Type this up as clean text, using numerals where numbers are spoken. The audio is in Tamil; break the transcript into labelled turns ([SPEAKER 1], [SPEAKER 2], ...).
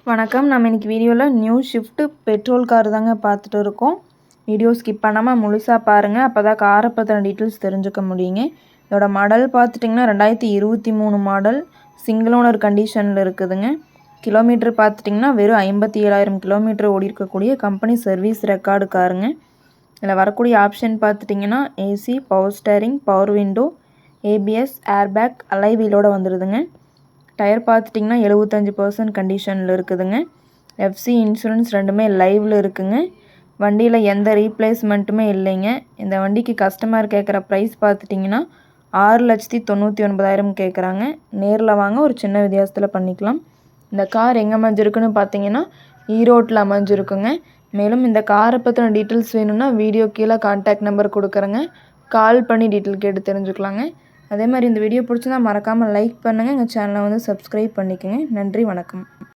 [SPEAKER 1] வணக்கம். நம்ம இன்னைக்கு வீடியோவில் நியூ ஷிஃப்ட் பெட்ரோல் கார் தாங்க பார்த்துட்டு இருக்கோம். வீடியோ ஸ்கிப் பண்ணாமல் முழுசாக பாருங்கள், அப்போ தான் காரை பற்றின டீட்டெயில்ஸ் தெரிஞ்சுக்க முடியுங்க. இதோட மாடல் பார்த்துட்டிங்கன்னா 2023 மாடல், சிங்கிள் ஓனர் கண்டிஷனில் இருக்குதுங்க. கிலோமீட்டர் பார்த்துட்டிங்கன்னா வெறும் 57,000 கிலோமீட்டர் ஓடி இருக்கக்கூடிய கம்பெனி சர்வீஸ் ரெக்கார்டு காருங்க. இதில் வரக்கூடிய ஆப்ஷன் பார்த்துட்டிங்கன்னா AC, power steering, power window, ABS, airbag, alloy வீலோட வந்துடுதுங்க. டயர் பார்த்துட்டிங்கன்னா 75% கண்டிஷனில் இருக்குதுங்க. எஃப்சி இன்சூரன்ஸ் ரெண்டுமே லைவில் இருக்குங்க. வண்டியில் எந்த ரீப்ளேஸ்மெண்ட்டுமே இல்லைங்க. இந்த வண்டிக்கு கஸ்டமர் கேட்குற ப்ரைஸ் பார்த்துட்டிங்கன்னா 6,99,000 கேட்குறாங்க. நேரில் வாங்க, ஒரு சின்ன வித்தியாசத்தில் பண்ணிக்கலாம். இந்த கார் எங்கே அமைஞ்சிருக்குன்னு பார்த்தீங்கன்னா ஈரோட்டில் அமைஞ்சிருக்குங்க. மேலும் இந்த காரை பற்றின டீட்டெயில்ஸ் வேணும்னா வீடியோ கீழே கான்டாக்ட் நம்பர் கொடுக்குறேங்க, கால் பண்ணி டீட்டெயில் கேட்டு தெரிஞ்சுக்கலாங்க. அதே மாதிரி இந்த வீடியோ பிடிச்சிருந்தா மறக்காமல் லைக் பண்ணுங்கள், எங்கள் சேனலை சப்ஸ்கிரைப் பண்ணிக்கோங்க. நன்றி, வணக்கம்.